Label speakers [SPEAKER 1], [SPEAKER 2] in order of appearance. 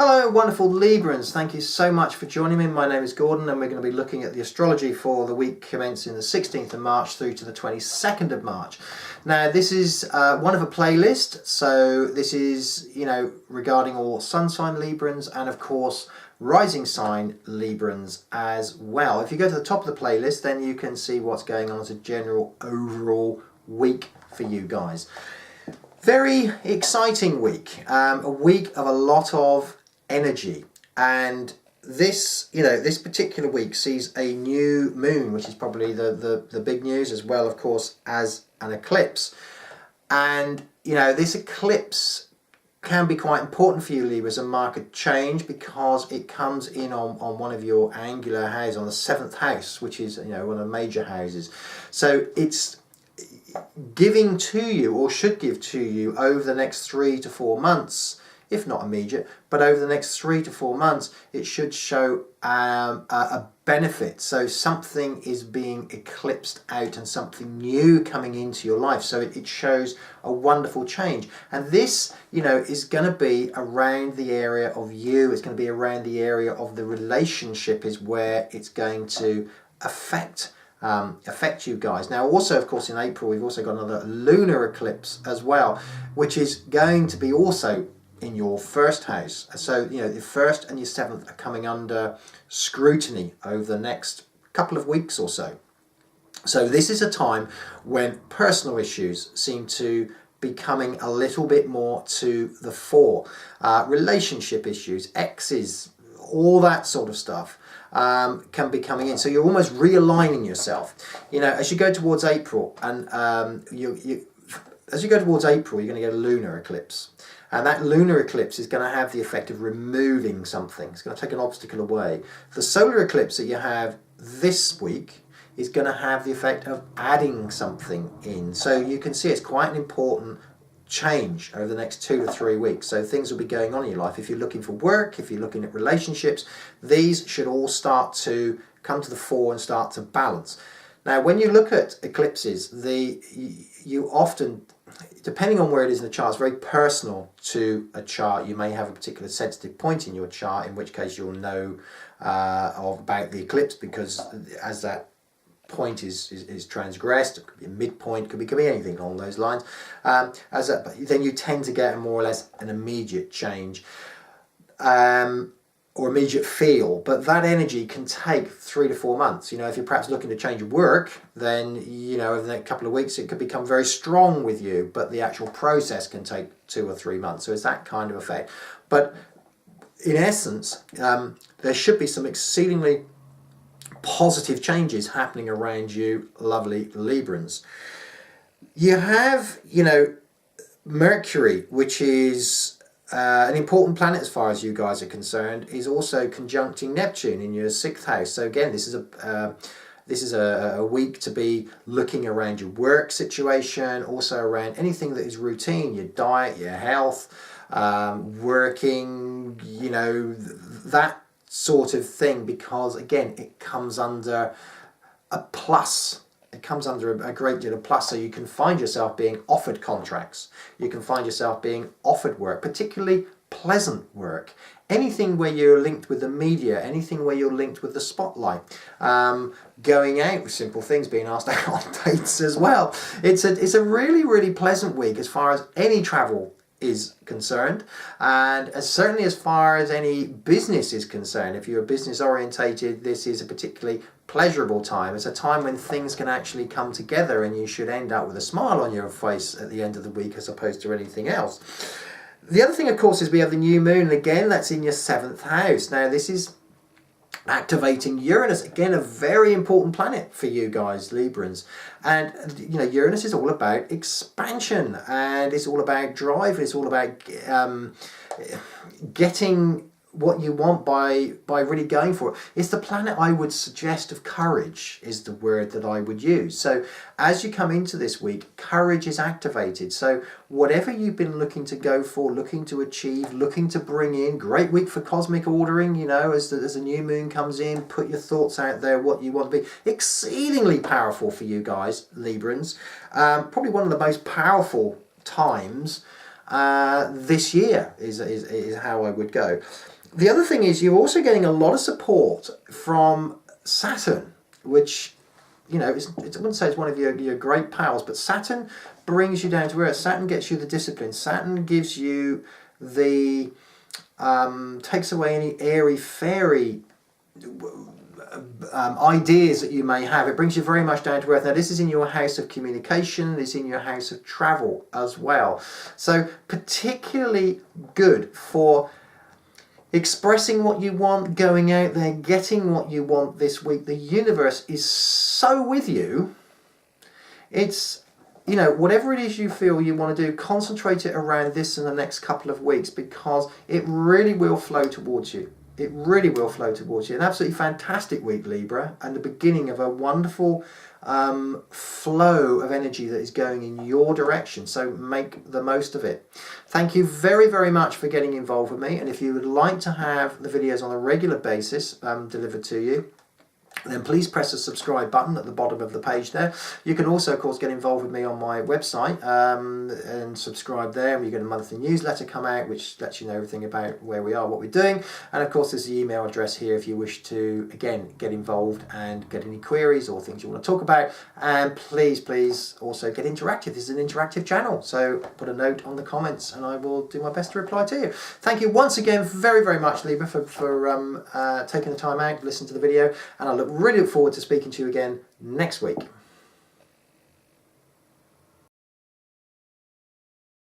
[SPEAKER 1] Hello wonderful Librans, thank you so much for joining me. My name is Gordon and we're going to be looking at the astrology for the week commencing the 16th of March through to the 22nd of March. Now this is one of a playlist, so this is, regarding all sun sign Librans and of course rising sign Librans as well. If you go to the top of the playlist, then you can see what's going on as a general overall week for you guys. Very exciting week, a week of a lot of energy, and this particular week sees a new moon, which is probably the big news, as well of course as an eclipse. And this eclipse can be quite important for you Libras and mark a change, because it comes in on one of your angular houses, on the 7th house, which is one of the major houses. So it's giving to you, or should give to you, over the next 3 to 4 months, if not immediate, but over the next 3 to 4 months, it should show a benefit. So something is being eclipsed out and something new coming into your life. So it shows a wonderful change. And this, is going to be around the area of you. It's going to be around the area of the relationship, is where it's going to affect you guys. Now also of course in April we've also got another lunar eclipse as well, which is going to be also in your first house. So the first and your 7th are coming under scrutiny over the next couple of weeks or so. So this is a time when personal issues seem to be coming a little bit more to the fore. Relationship issues, exes, all that sort of stuff can be coming in. So you're almost realigning yourself. As you go towards April, and as you go towards April, you're going to get a lunar eclipse. And that lunar eclipse is going to have the effect of removing something. It's going to take an obstacle away. The solar eclipse that you have this week is going to have the effect of adding something in. So you can see it's quite an important change over the next 2 to 3 weeks. So things will be going on in your life. If you're looking for work, if you're looking at relationships, these should all start to come to the fore and start to balance. Now when you look at eclipses, you often, depending on where it is in the chart, it's very personal to a chart. You may have a particular sensitive point in your chart, in which case you'll know about the eclipse, because as that point is transgressed, it could be a midpoint, could be anything along those lines, then you tend to get more or less an immediate change or immediate feel. But that energy can take 3 to 4 months. If you're perhaps looking to change work, then over the next couple of weeks it could become very strong with you, but the actual process can take 2 or 3 months. So it's that kind of effect. But in essence, there should be some exceedingly positive changes happening around you, lovely Librans. You have, Mercury, which is an important planet as far as you guys are concerned, is also conjuncting Neptune in your 6th house. So again, this is a week to be looking around your work situation, also around anything that is routine, your diet, your health, working, that sort of thing, because again it comes under a plus. It comes under a great deal of plus. So you can find yourself being offered contracts, you can find yourself being offered work, particularly pleasant work, anything where you're linked with the media, anything where you're linked with the spotlight, going out with simple things, being asked out on dates as well. It's a really pleasant week as far as any travel is concerned, and certainly as far as any business is concerned. If you're business orientated, this is a particularly pleasurable time. It's a time when things can actually come together, and you should end up with a smile on your face at the end of the week as opposed to anything else. The other thing of course is we have the new moon, and again that's in your 7th house. Now this is activating Uranus, again a very important planet for you guys Librans. And Uranus is all about expansion, and it's all about drive, it's all about getting what you want by really going for it. It's the planet, I would suggest, of courage is the word that I would use. So as you come into this week, courage is activated. So whatever you've been looking to go for, looking to achieve, looking to bring in, great week for cosmic ordering, as a new moon comes in, put your thoughts out there, what you want to be. Exceedingly powerful for you guys, Librans. Probably one of the most powerful times this year is how I would go. The other thing is you're also getting a lot of support from Saturn, which, you know, I wouldn't say it's one of your great pals, but Saturn brings you down to earth. Saturn gets you the discipline. Saturn gives you the, takes away any airy-fairy ideas that you may have. It brings you very much down to earth. Now this is in your house of communication, it's in your house of travel as well. So particularly good for expressing what you want, going out there, getting what you want this week. The universe is so with you. It's, you know, whatever it is you feel you want to do, concentrate it around this in the next couple of weeks, because it really will flow towards you. It really will flow towards you. An absolutely fantastic week, Libra, and the beginning of a wonderful flow of energy that is going in your direction. So make the most of it. Thank you very, very much for getting involved with me. And if you would like to have the videos on a regular basis delivered to you, then please press the subscribe button at the bottom of the page there. You can also, of course, get involved with me on my website and subscribe there. We get a monthly newsletter come out which lets you know everything about where we are, what we're doing. And of course, there's the email address here if you wish to, again, get involved and get any queries or things you want to talk about. And please also get interactive. This is an interactive channel, so put a note on the comments and I will do my best to reply to you. Thank you once again very, very much, Libra, for taking the time out to listen to the video, and I really look forward to speaking to you again next week.